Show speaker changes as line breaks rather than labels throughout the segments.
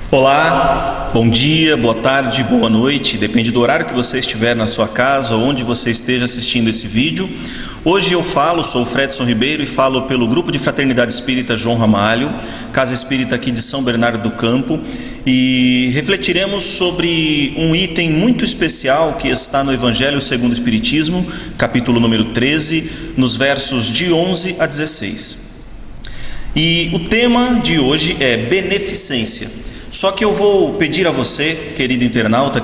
Olá, bom dia, boa tarde, boa noite, depende do horário que você estiver na sua casa ou onde você esteja assistindo esse vídeo. Hoje sou o Fredson Ribeiro e falo pelo Grupo de Fraternidade Espírita João Ramalho, Casa Espírita aqui de São Bernardo do Campo, e refletiremos sobre um item muito especial que está no Evangelho segundo o Espiritismo, capítulo número 13, nos versos de 11 a 16. E o tema de hoje é beneficência. Só que eu vou pedir a você, querido internauta,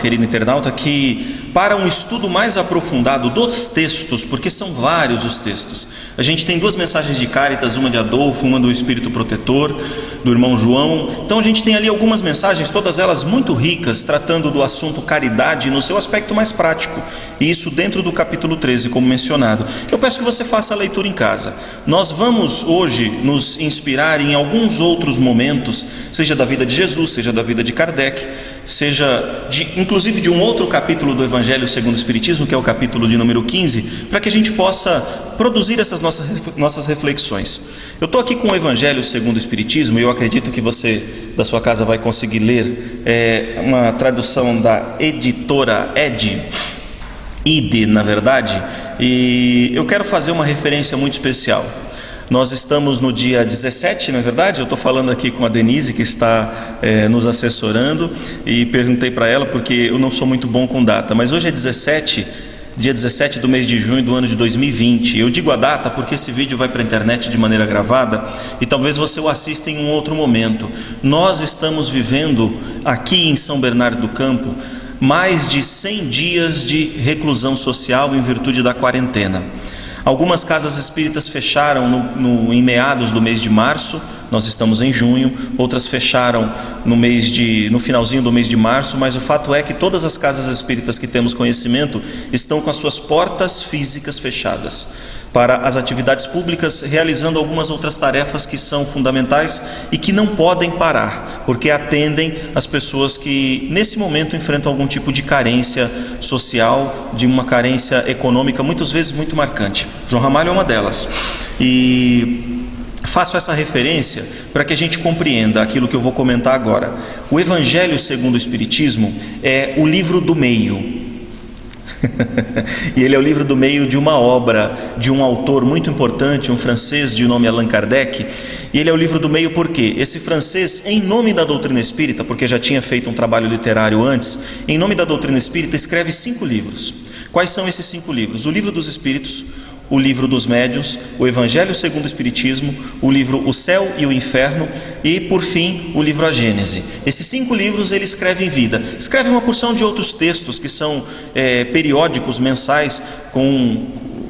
que para um estudo mais aprofundado dos textos, porque são vários os textos, a gente tem duas mensagens de Cáritas, uma de Adolfo, uma do Espírito Protetor, do irmão João. Então a gente tem ali algumas mensagens, todas elas muito ricas, tratando do assunto caridade no seu aspecto mais prático, e isso dentro do capítulo 13, como mencionado. Eu peço que você faça a leitura em casa. Nós vamos hoje nos inspirar em alguns outros momentos, seja da vida de Jesus, seja da vida de Kardec, seja inclusive de um outro capítulo do Evangelho segundo o Espiritismo, que é o capítulo de número 15, para que a gente possa produzir essas nossas reflexões. Eu estou aqui com o Evangelho segundo o Espiritismo, e eu acredito que você da sua casa vai conseguir ler, uma tradução da editora IDE, na verdade, e eu quero fazer uma referência muito especial. Nós estamos no dia 17, não é verdade? Eu estou falando aqui com a Denise, que está nos assessorando, e perguntei para ela, porque eu não sou muito bom com data, mas hoje é dia 17 do mês de junho do ano de 2020. Eu digo a data porque esse vídeo vai para a internet de maneira gravada, e talvez você o assista em um outro momento. Nós estamos vivendo aqui em São Bernardo do Campo mais de 100 dias de reclusão social em virtude da quarentena. Algumas casas espíritas fecharam em meados do mês de março, nós estamos em junho, outras fecharam no finalzinho do mês de março, mas o fato é que todas as casas espíritas que temos conhecimento estão com as suas portas físicas fechadas para as atividades públicas, realizando algumas outras tarefas que são fundamentais e que não podem parar, porque atendem as pessoas que nesse momento enfrentam algum tipo de carência social, de uma carência econômica, muitas vezes muito marcante. João Ramalho é uma delas. E faço essa referência para que a gente compreenda aquilo que eu vou comentar agora. O Evangelho segundo o Espiritismo é o livro do meio. E ele é o livro do meio de uma obra de um autor muito importante, um francês de nome Allan Kardec. E ele é o livro do meio porque esse francês, em nome da doutrina espírita, porque já tinha feito um trabalho literário antes, em nome da doutrina espírita escreve 5 livros. Quais são esses 5 livros? O Livro dos Espíritos, o Livro dos Médiuns, o Evangelho segundo o Espiritismo, o livro O Céu e o Inferno e, por fim, o livro A Gênese. Esses 5 livros ele escreve em vida. Escreve uma porção de outros textos que são periódicos, mensais, com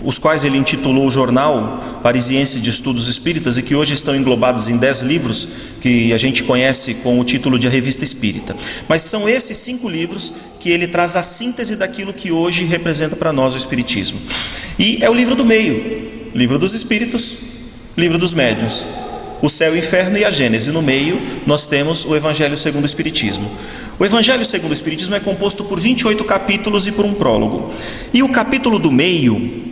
os quais ele intitulou o Jornal Parisiense de Estudos Espíritas, e que hoje estão englobados em 10 livros que a gente conhece com o título de A Revista Espírita. Mas são esses 5 livros que ele traz a síntese daquilo que hoje representa para nós o Espiritismo. E é o livro do meio, Livro dos Espíritos, Livro dos Médiuns, o Céu, o Inferno e a Gênese. No meio nós temos o Evangelho segundo o Espiritismo. O Evangelho segundo o Espiritismo é composto por 28 capítulos e por um prólogo. E o capítulo do meio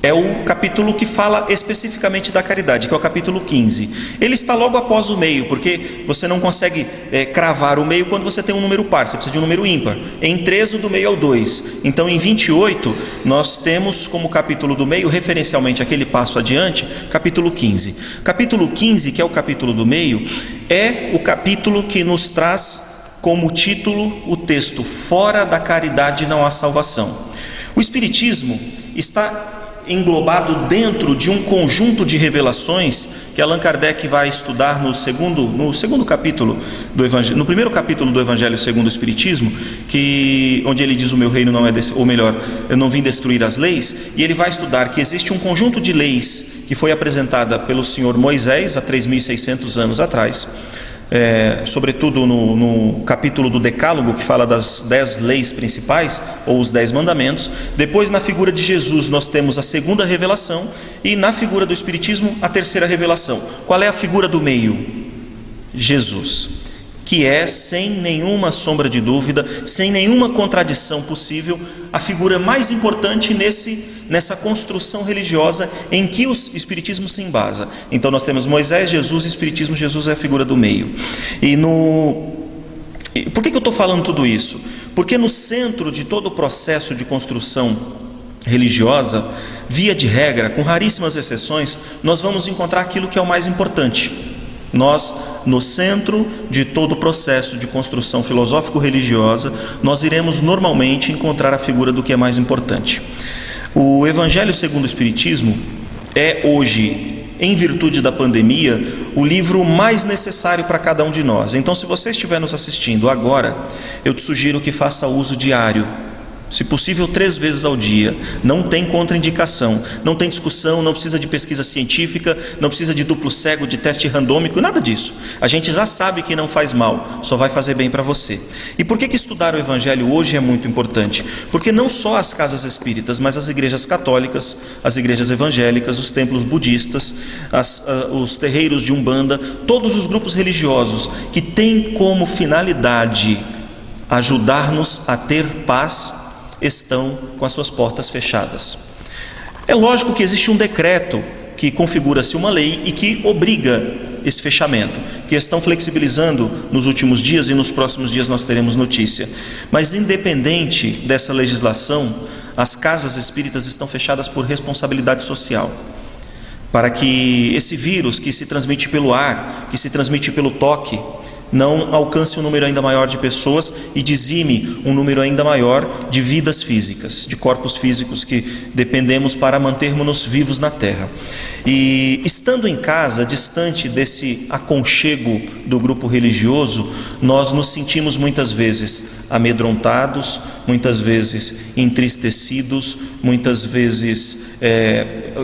é o capítulo que fala especificamente da caridade, que é o capítulo 15. Ele está logo após o meio, porque você não consegue cravar o meio quando você tem um número par, você precisa de um número ímpar. Em 13 o do meio é o 2. Então em 28 nós temos como capítulo do meio, referencialmente aquele passo adiante, capítulo 15. Capítulo 15, que é o capítulo do meio, é o capítulo que nos traz como título o texto Fora da caridade não há salvação. O Espiritismo está englobado dentro de um conjunto de revelações que Allan Kardec vai estudar no segundo capítulo do Evangelho, no primeiro capítulo do Evangelho segundo o Espiritismo, onde ele diz: o meu reino não é ou melhor, eu não vim destruir as leis. E ele vai estudar que existe um conjunto de leis que foi apresentada pelo Senhor Moisés há 3.600 anos atrás, sobretudo no capítulo do Decálogo, que fala das 10 leis principais, ou os 10 mandamentos. Depois, na figura de Jesus, nós temos a segunda revelação, e na figura do Espiritismo, a terceira revelação. Qual é a figura do meio? Jesus, que é, sem nenhuma sombra de dúvida, sem nenhuma contradição possível, a figura mais importante nessa construção religiosa em que o Espiritismo se embasa. Então nós temos Moisés, Jesus e Espiritismo. Jesus é a figura do meio. E E por que eu estou falando tudo isso? Porque no centro de todo o processo de construção religiosa, via de regra, com raríssimas exceções, nós vamos encontrar aquilo que é o mais importante. Nós, no centro de todo o processo de construção filosófico-religiosa, nós iremos normalmente encontrar a figura do que é mais importante. O Evangelho segundo o Espiritismo é hoje, em virtude da pandemia, o livro mais necessário para cada um de nós. Então, se você estiver nos assistindo agora, eu te sugiro que faça uso diário, se possível 3 vezes ao dia. Não tem contraindicação, não tem discussão, não precisa de pesquisa científica, não precisa de duplo cego, de teste randômico, nada disso. A gente já sabe que não faz mal, só vai fazer bem para você. E por que estudar o Evangelho hoje é muito importante? Porque não só as casas espíritas, mas as igrejas católicas, as igrejas evangélicas, os templos budistas, os terreiros de Umbanda, todos os grupos religiosos que têm como finalidade ajudar-nos a ter paz, estão com as suas portas fechadas. É lógico que existe um decreto que configura-se uma lei e que obriga esse fechamento, que estão flexibilizando nos últimos dias, e nos próximos dias nós teremos notícia. Mas independente dessa legislação, as casas espíritas estão fechadas por responsabilidade social, para que esse vírus que se transmite pelo ar, que se transmite pelo toque, não alcance um número ainda maior de pessoas e dizime um número ainda maior de vidas físicas, de corpos físicos que dependemos para mantermos-nos vivos na Terra. E estando em casa, distante desse aconchego do grupo religioso, nós nos sentimos muitas vezes amedrontados, muitas vezes entristecidos, muitas vezes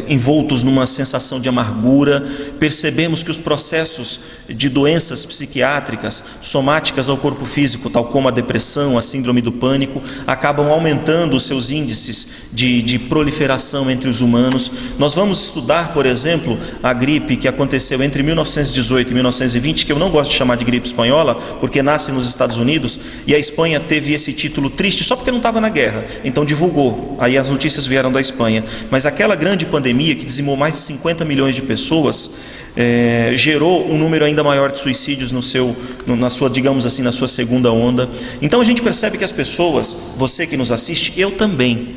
envoltos numa sensação de amargura. Percebemos que os processos de doenças psiquiátricas somáticas ao corpo físico, tal como a depressão, a síndrome do pânico, acabam aumentando os seus índices de proliferação entre os humanos. Nós vamos estudar, por exemplo, a gripe que aconteceu entre 1918 e 1920, que eu não gosto de chamar de gripe espanhola, porque nasce nos Estados Unidos, e a Espanha teve esse título triste só porque não estava na guerra, então divulgou, aí as notícias vieram da Espanha. Mas aquela grande pandemia que dizimou mais de 50 milhões de pessoas, gerou um número ainda maior de suicídios na sua, digamos assim, na sua segunda onda. Então a gente percebe que as pessoas, você que nos assiste, eu também,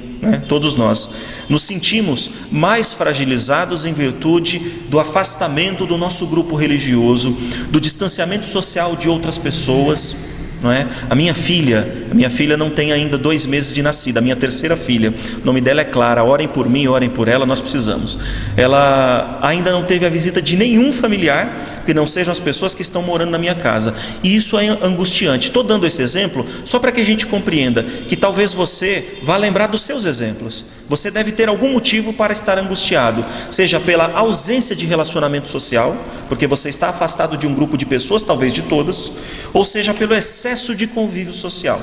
todos nós, nos sentimos mais fragilizados em virtude do afastamento do nosso grupo religioso, do distanciamento social de outras pessoas. Não é? A minha filha não tem ainda 2 meses de nascida, a minha terceira filha, o nome dela é Clara. Orem por mim, orem por ela, nós precisamos. Ela ainda não teve a visita de nenhum familiar que não sejam as pessoas que estão morando na minha casa, e isso é angustiante. Estou dando esse exemplo só para que a gente compreenda que talvez você vá lembrar dos seus exemplos. Você deve ter algum motivo para estar angustiado, seja pela ausência de relacionamento social, porque você está afastado de um grupo de pessoas, talvez de todas, ou seja pelo excesso de convívio social,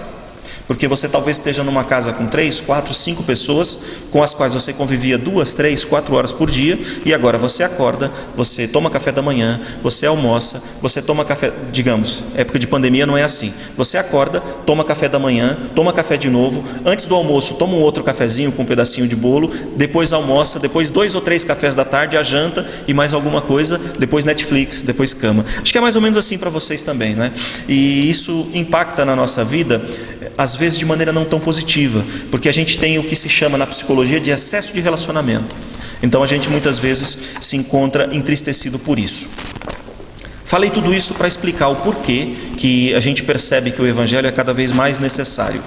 porque você talvez esteja numa casa com 3, 4, 5 pessoas com as quais você convivia 2, 3, 4 horas por dia, e agora você acorda, você toma café da manhã, você almoça, você toma café, digamos, época de pandemia não é assim, você acorda, toma café da manhã, toma café de novo, antes do almoço toma um outro cafezinho com um pedacinho de bolo, depois almoça, depois 2 ou 3 cafés da tarde, a janta e mais alguma coisa, depois Netflix, depois cama. Acho que é mais ou menos assim para vocês também, né? E isso impacta na nossa vida, às vezes de maneira não tão positiva, porque a gente tem o que se chama na psicologia de excesso de relacionamento. Então a gente muitas vezes se encontra entristecido por isso. Falei tudo isso para explicar o porquê que a gente percebe que o Evangelho é cada vez mais necessário.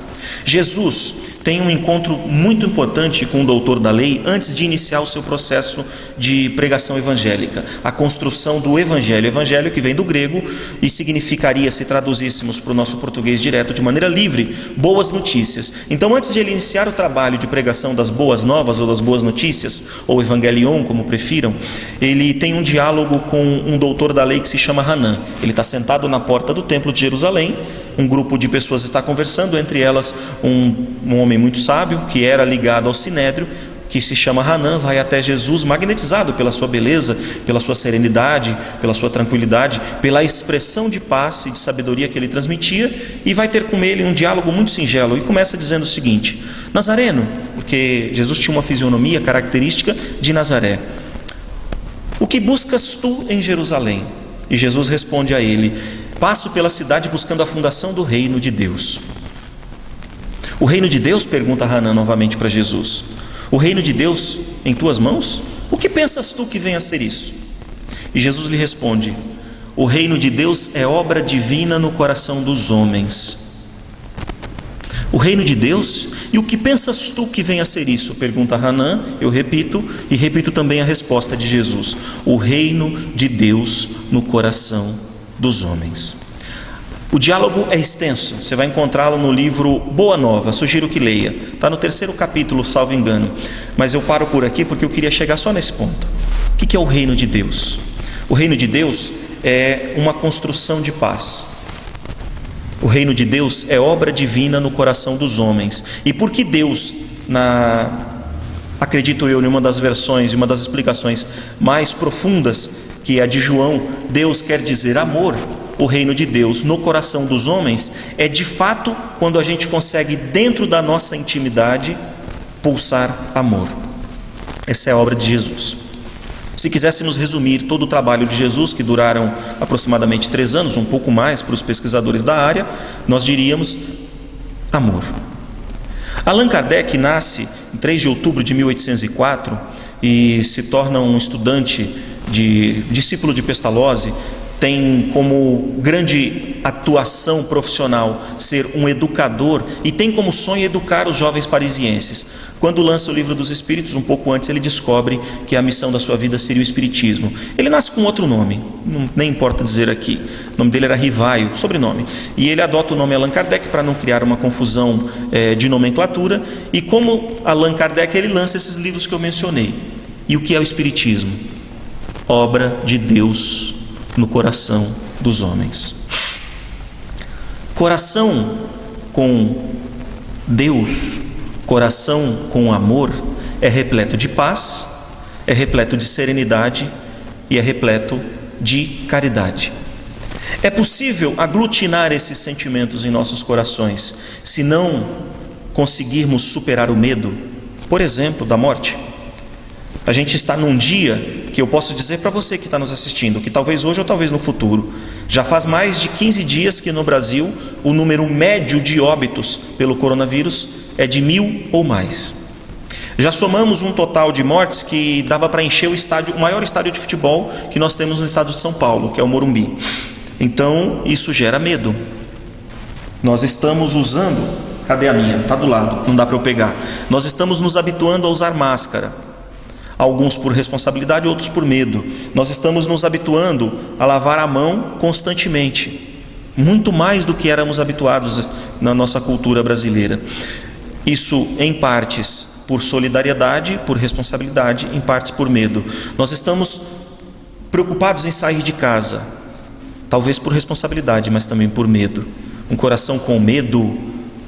Jesus tem um encontro muito importante com o doutor da lei antes de iniciar o seu processo de pregação evangélica, a construção do Evangelho. Evangelho que vem do grego e significaria, se traduzíssemos para o nosso português direto, de maneira livre, boas notícias. Então, antes de ele iniciar o trabalho de pregação das boas novas ou das boas notícias, ou evangelion, como prefiram, ele tem um diálogo com um doutor da lei que se chama Hanã. Ele está sentado na porta do templo de Jerusalém, um grupo de pessoas está conversando, entre elas um homem muito sábio, que era ligado ao Sinédrio, que se chama Hanã, vai até Jesus, magnetizado pela sua beleza, pela sua serenidade, pela sua tranquilidade, pela expressão de paz e de sabedoria que ele transmitia, e vai ter com ele um diálogo muito singelo, e começa dizendo o seguinte: Nazareno, porque Jesus tinha uma fisionomia característica de Nazaré, o que buscas tu em Jerusalém? E Jesus responde a ele: passo pela cidade buscando a fundação do reino de Deus. O reino de Deus? Pergunta Hanã novamente para Jesus. O reino de Deus em tuas mãos? O que pensas tu que venha a ser isso? E Jesus lhe responde: o reino de Deus é obra divina no coração dos homens. O reino de Deus? E o que pensas tu que venha a ser isso? Pergunta Hanã, eu repito, e repito também a resposta de Jesus: o reino de Deus no coração dos homens. O diálogo é extenso, você vai encontrá-lo no livro Boa Nova, sugiro que leia, está no 3º capítulo, salvo engano, mas eu paro por aqui porque eu queria chegar só nesse ponto. O que é o reino de Deus? O reino de Deus é uma construção de paz. O reino de Deus é obra divina no coração dos homens. E por que Deus, acredito eu, em uma das versões, uma das explicações mais profundas, que é a de João, Deus quer dizer amor. O reino de Deus no coração dos homens é de fato quando a gente consegue, dentro da nossa intimidade, pulsar amor. Essa é a obra de Jesus. Se quiséssemos resumir todo o trabalho de Jesus, que duraram aproximadamente 3 anos, um pouco mais para os pesquisadores da área, nós diríamos amor. Allan Kardec nasce em 3 de outubro de 1804 e se torna um estudante, discípulo de Pestalozzi. Tem como grande atuação profissional ser um educador e tem como sonho educar os jovens parisienses. Quando lança o Livro dos Espíritos, um pouco antes, ele descobre que a missão da sua vida seria o Espiritismo. Ele nasce com outro nome, nem importa dizer aqui, o nome dele era Rivaio, sobrenome, e ele adota o nome Allan Kardec para não criar uma confusão de nomenclatura. E como Allan Kardec, ele lança esses livros que eu mencionei. E o que é o Espiritismo? Obra de Deus no coração dos homens. Coração com Deus, coração com amor, é repleto de paz, é repleto de serenidade e é repleto de caridade. É possível aglutinar esses sentimentos em nossos corações se não conseguirmos superar o medo, por exemplo, da morte. A gente está num dia que eu posso dizer para você que está nos assistindo, que talvez hoje ou talvez no futuro, já faz mais de 15 dias que no Brasil o número médio de óbitos pelo coronavírus é de 1.000 ou mais. Já somamos um total de mortes que dava para encher o maior estádio de futebol que nós temos no estado de São Paulo, que é o Morumbi. Então isso gera medo. Nós estamos usando, cadê a minha? Está do lado, não dá para eu pegar. Nós estamos nos habituando a usar máscara. Alguns por responsabilidade, outros por medo. Nós estamos nos habituando a lavar a mão constantemente, muito mais do que éramos habituados na nossa cultura brasileira. Isso em partes por solidariedade, por responsabilidade, em partes por medo. Nós estamos preocupados em sair de casa, talvez por responsabilidade, mas também por medo. Um coração com medo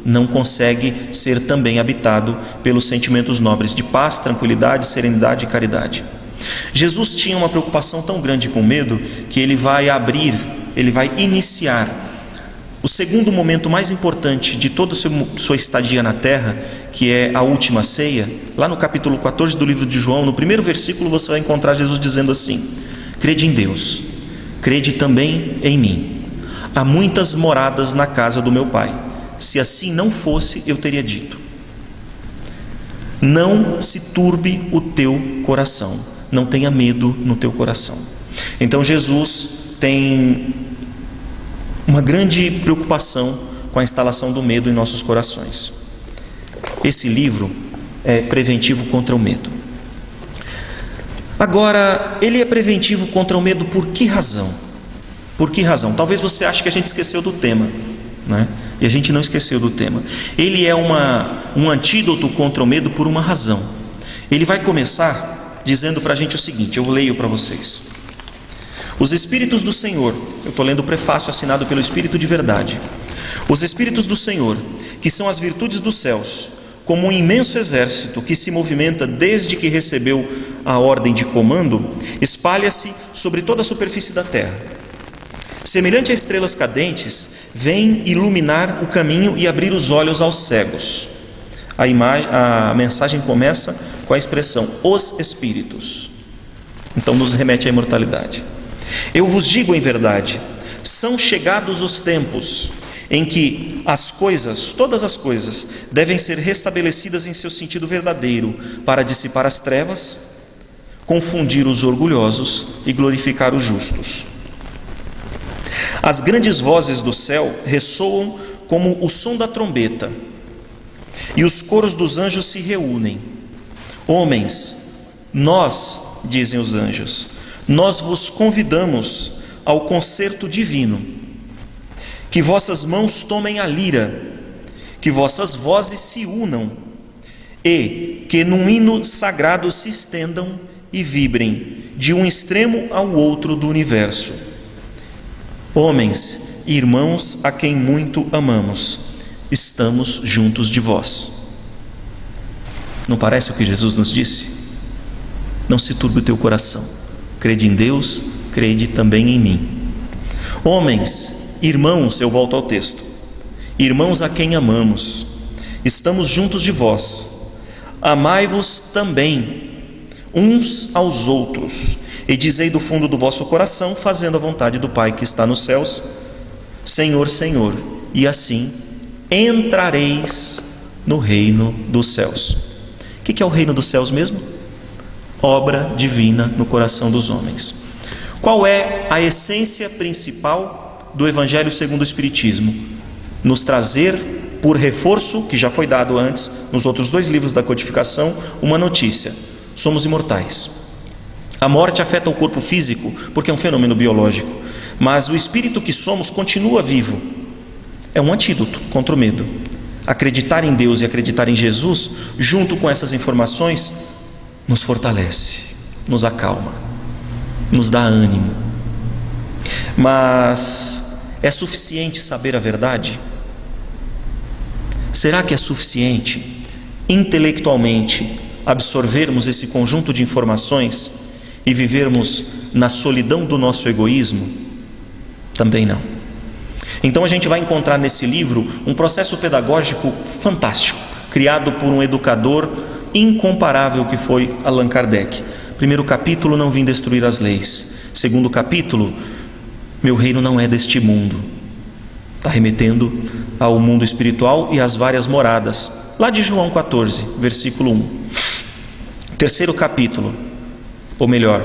não consegue ser também habitado pelos sentimentos nobres de paz, tranquilidade, serenidade e caridade. Jesus tinha uma preocupação tão grande com o medo que ele vai iniciar o segundo momento mais importante de toda a sua estadia na terra, que é a última ceia. Lá no capítulo 14 do livro de João, no primeiro versículo, você vai encontrar Jesus dizendo assim: crede em Deus, crede também em mim. Há muitas moradas na casa do meu Pai. Se assim não fosse, eu teria dito. Não se turbe o teu coração, não tenha medo no teu coração. Então Jesus tem uma grande preocupação com a instalação do medo em nossos corações. Esse livro é preventivo contra o medo. Agora, ele é preventivo contra o medo por que razão? Por que razão? Talvez você ache que a gente esqueceu do tema, né? E a gente não esqueceu do tema. Ele é um antídoto contra o medo por uma razão. Ele vai começar dizendo para a gente o seguinte, eu leio para vocês. Os Espíritos do Senhor, eu estou lendo o prefácio assinado pelo Espírito de Verdade. Os Espíritos do Senhor, que são as virtudes dos céus, como um imenso exército que se movimenta desde que recebeu a ordem de comando, espalha-se sobre toda a superfície da terra. Semelhante a estrelas cadentes, vem iluminar o caminho e abrir os olhos aos cegos. A mensagem começa com a expressão, os Espíritos. Então nos remete à imortalidade. Eu vos digo em verdade, São chegados os tempos em que as coisas, todas as coisas, devem ser restabelecidas em seu sentido verdadeiro, para dissipar as trevas, confundir os orgulhosos e glorificar os justos. As grandes vozes do céu ressoam como o som da trombeta, e os coros dos anjos se reúnem. Homens, nós, dizem os anjos, nós vos convidamos ao concerto divino. Que vossas mãos tomem a lira, que vossas vozes se unam, e que num hino sagrado se estendam e vibrem de um extremo ao outro do universo. Homens, irmãos a quem muito amamos, estamos juntos de vós. Não parece o que Jesus nos disse? Não se turbe o teu coração. Crede em Deus, crede também em mim. Homens, irmãos, eu volto ao texto. Irmãos a quem amamos, estamos juntos de vós. Amai-vos também uns aos outros, e dizei do fundo do vosso coração, fazendo a vontade do Pai que está nos céus: Senhor, Senhor, e assim entrareis no reino dos céus. O que é o reino dos céus mesmo? Obra divina no coração dos homens. Qual é a essência principal do Evangelho segundo o Espiritismo? Nos trazer, por reforço, que já foi dado antes, nos outros 2 livros da codificação, uma notícia: somos imortais. A morte afeta o corpo físico, porque é um fenômeno biológico, mas o espírito que somos continua vivo. É um antídoto contra o medo. Acreditar em Deus e acreditar em Jesus, junto com essas informações, nos fortalece, nos acalma, nos dá ânimo. Mas é suficiente saber a verdade? Será que é suficiente intelectualmente absorvermos esse conjunto de informações e vivermos na solidão do nosso egoísmo? Também não. Então a gente vai encontrar nesse livro um processo pedagógico fantástico, criado por um educador incomparável que foi Allan Kardec. Primeiro capítulo: não vim destruir as leis. Segundo capítulo: meu reino não é deste mundo. Está remetendo ao mundo espiritual e às várias moradas, lá de João 14, versículo 1. Terceiro capítulo, ou melhor,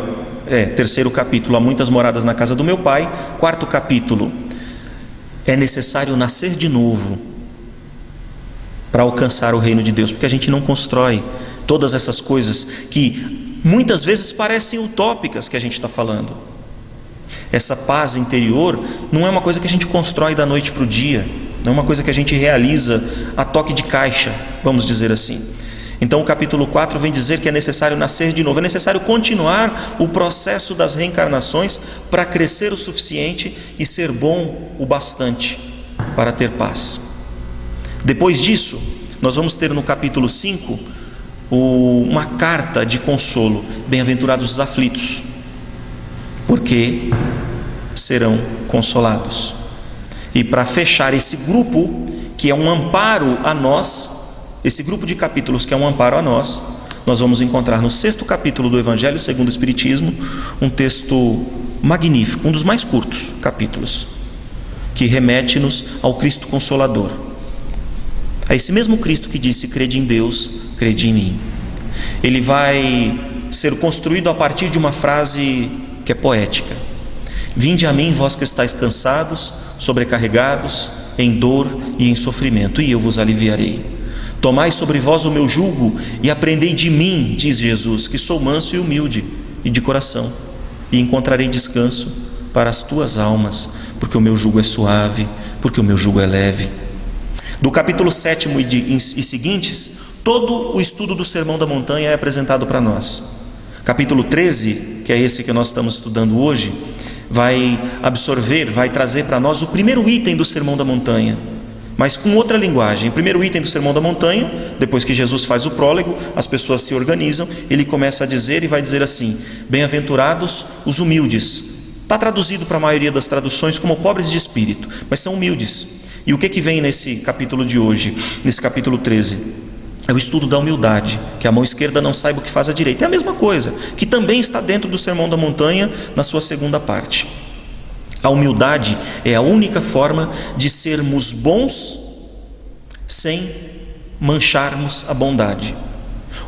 terceiro capítulo: há muitas moradas na casa do meu Pai. Quarto capítulo: é necessário nascer de novo para alcançar o reino de Deus, porque a gente não constrói todas essas coisas que muitas vezes parecem utópicas que a gente está falando. Essa paz interior não é uma coisa que a gente constrói da noite para o dia, não é uma coisa que a gente realiza a toque de caixa, vamos dizer assim. Então o capítulo 4 vem dizer que é necessário nascer de novo, é necessário continuar o processo das reencarnações para crescer o suficiente e ser bom o bastante para ter paz. Depois disso, nós vamos ter no capítulo 5 uma carta de consolo: bem-aventurados os aflitos, porque serão consolados. E para fechar esse grupo, que é um amparo a nós, esse grupo de capítulos que é um amparo a nós, nós vamos encontrar no 6º capítulo do Evangelho segundo o Espiritismo um texto magnífico, um dos mais curtos capítulos, que remete-nos ao Cristo Consolador, a esse mesmo Cristo que disse: crede em Deus, crede em mim. Ele vai ser construído a partir de uma frase que é poética: vinde a mim, vós que estáis cansados, sobrecarregados, em dor e em sofrimento, e eu vos aliviarei. Tomai sobre vós o meu jugo e aprendei de mim, diz Jesus, que sou manso e humilde e de coração, e encontrarei descanso para as tuas almas, porque o meu jugo é suave, porque o meu jugo é leve. Do capítulo 7º e seguintes, todo o estudo do Sermão da Montanha é apresentado para nós. Capítulo 13, que é esse que nós estamos estudando hoje, vai absorver, vai trazer para nós o primeiro item do Sermão da Montanha, mas com outra linguagem. O primeiro item do Sermão da Montanha, depois que Jesus faz o prólogo, as pessoas se organizam, ele começa a dizer e vai dizer assim: bem-aventurados os humildes. Está traduzido para a maioria das traduções como pobres de espírito, mas são humildes. E o que vem nesse capítulo de hoje, nesse capítulo 13? É o estudo da humildade, que a mão esquerda não saiba o que faz a direita. É a mesma coisa, que também está dentro do Sermão da Montanha, na sua segunda parte. A humildade é a única forma de sermos bons sem mancharmos a bondade.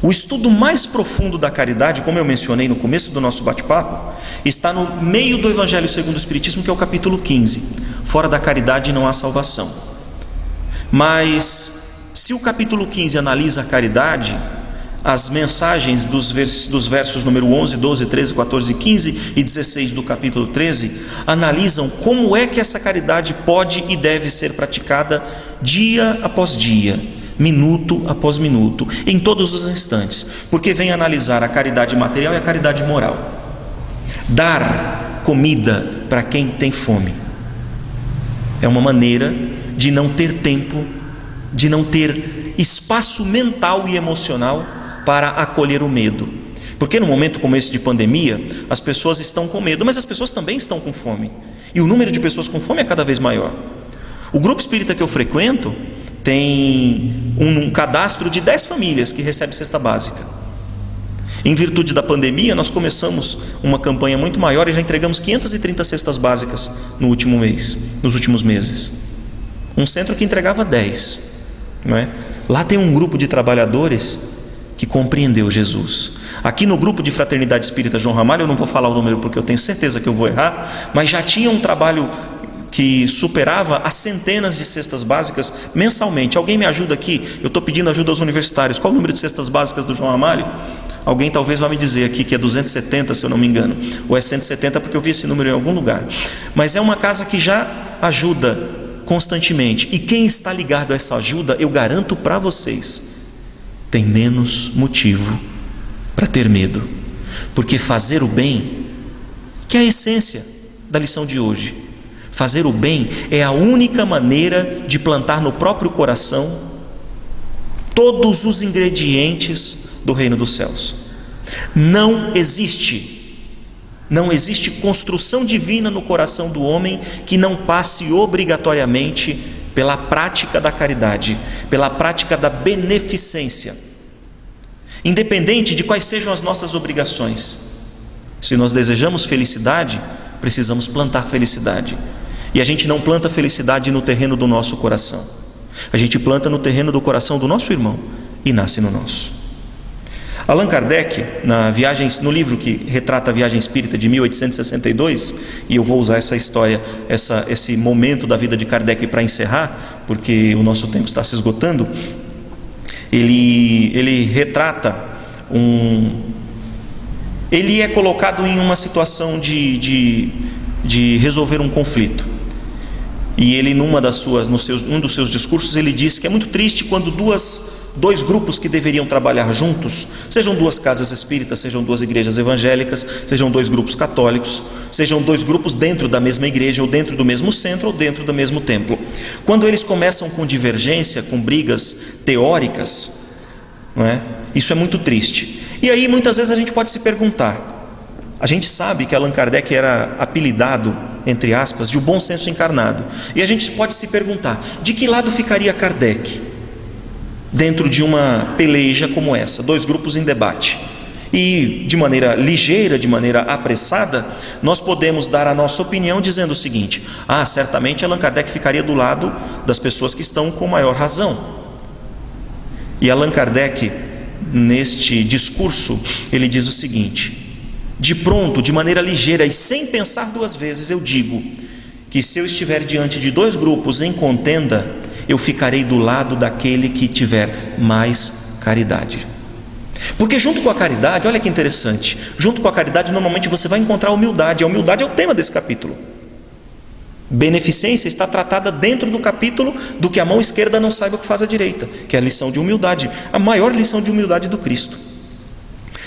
O estudo mais profundo da caridade, como eu mencionei no começo do nosso bate-papo, está no meio do Evangelho segundo o Espiritismo, que é o capítulo 15. Fora da caridade não há salvação. Mas se o capítulo 15 analisa a caridade, as mensagens dos versos número 11, 12, 13, 14, 15 e 16 do capítulo 13 analisam como é que essa caridade pode e deve ser praticada dia após dia, minuto após minuto, em todos os instantes, porque vem analisar a caridade material e a caridade moral. Dar comida para quem tem fome é uma maneira de não ter tempo, de não ter espaço mental e emocional para acolher o medo. Porque no momento como esse de pandemia, as pessoas estão com medo, mas as pessoas também estão com fome. E o número de pessoas com fome é cada vez maior. O grupo espírita que eu frequento tem um cadastro de 10 famílias que recebe cesta básica. Em virtude da pandemia, nós começamos uma campanha muito maior e já entregamos 530 cestas básicas no último mês, nos últimos meses. Um centro que entregava 10, não é? Lá tem um grupo de trabalhadores que compreendeu Jesus. Aqui no grupo de Fraternidade Espírita João Ramalho, eu não vou falar o número porque eu tenho certeza que eu vou errar, mas já tinha um trabalho que superava as centenas de cestas básicas mensalmente. Alguém me ajuda aqui? Eu estou pedindo ajuda aos universitários. Qual o número de cestas básicas do João Ramalho? Alguém talvez vá me dizer aqui que é 270, se eu não me engano, ou é 170, porque eu vi esse número em algum lugar. Mas é uma casa que já ajuda constantemente, e quem está ligado a essa ajuda, eu garanto para vocês, tem menos motivo para ter medo, porque fazer o bem, que é a essência da lição de hoje, fazer o bem é a única maneira de plantar no próprio coração todos os ingredientes do reino dos céus. Não existe construção divina no coração do homem que não passe obrigatoriamente pela prática da caridade, pela prática da beneficência. Independente de quais sejam as nossas obrigações, se nós desejamos felicidade, precisamos plantar felicidade. E a gente não planta felicidade no terreno do nosso coração, a gente planta no terreno do coração do nosso irmão e nasce no nosso. Allan Kardec, no livro que retrata a viagem espírita de 1862, e eu vou usar essa história, esse momento da vida de Kardec para encerrar, porque o nosso tempo está se esgotando. Ele retrata ele é colocado em uma situação de resolver um conflito. E ele, um dos seus discursos, ele diz que é muito triste quando dois grupos que deveriam trabalhar juntos, sejam duas casas espíritas, sejam duas igrejas evangélicas, sejam dois grupos católicos, sejam dois grupos dentro da mesma igreja, ou dentro do mesmo centro, ou dentro do mesmo templo. Quando eles começam com divergência, com brigas teóricas, não é? Isso é muito triste. E aí muitas vezes a gente pode se perguntar, a gente sabe que Allan Kardec era apelidado, entre aspas, de o bom senso encarnado, e a gente pode se perguntar, de que lado ficaria Kardec dentro de uma peleja como essa, dois grupos em debate? E de maneira ligeira, de maneira apressada, nós podemos dar a nossa opinião dizendo o seguinte: certamente Allan Kardec ficaria do lado das pessoas que estão com maior razão. E Allan Kardec, neste discurso, ele diz o seguinte: de pronto, de maneira ligeira e sem pensar duas vezes, eu digo que se eu estiver diante de dois grupos em contenda, eu ficarei do lado daquele que tiver mais caridade. Porque junto com a caridade, olha que interessante, junto com a caridade normalmente você vai encontrar a humildade. A humildade é o tema desse capítulo. Beneficência está tratada dentro do capítulo do que a mão esquerda não saiba o que faz a direita, que é a lição de humildade, a maior lição de humildade do Cristo.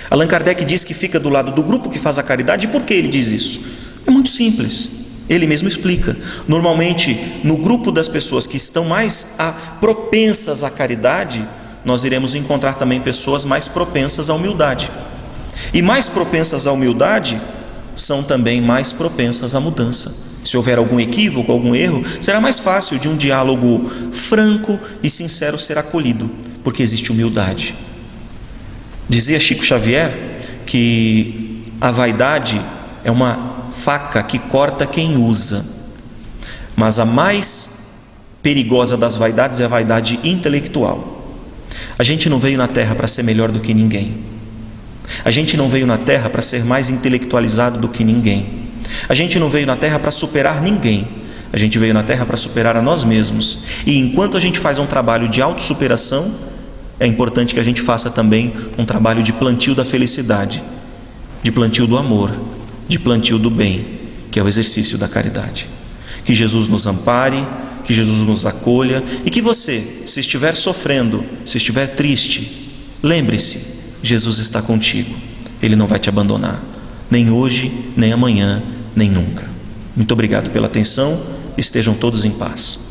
Allan Kardec diz que fica do lado do grupo que faz a caridade. E por que ele diz isso? É muito simples, ele mesmo explica. Normalmente no grupo das pessoas que estão mais propensas à caridade, nós iremos encontrar também pessoas mais propensas à humildade, e mais propensas à humildade são também mais propensas à mudança. Se houver algum equívoco, algum erro, será mais fácil de um diálogo franco e sincero ser acolhido, porque existe humildade. Dizia Chico Xavier que a vaidade é uma faca que corta quem usa. Mas a mais perigosa das vaidades é a vaidade intelectual. A gente não veio na terra para ser melhor do que ninguém. A gente não veio na terra para ser mais intelectualizado do que ninguém. A gente não veio na terra para superar ninguém. A gente veio na terra para superar a nós mesmos. E enquanto a gente faz um trabalho de autossuperação, é importante que a gente faça também um trabalho de plantio da felicidade, de plantio do amor, de plantio do bem, que é o exercício da caridade. Que Jesus nos ampare, que Jesus nos acolha e que você, se estiver sofrendo, se estiver triste, lembre-se, Jesus está contigo. Ele não vai te abandonar, nem hoje, nem amanhã, nem nunca. Muito obrigado pela atenção. Estejam todos em paz.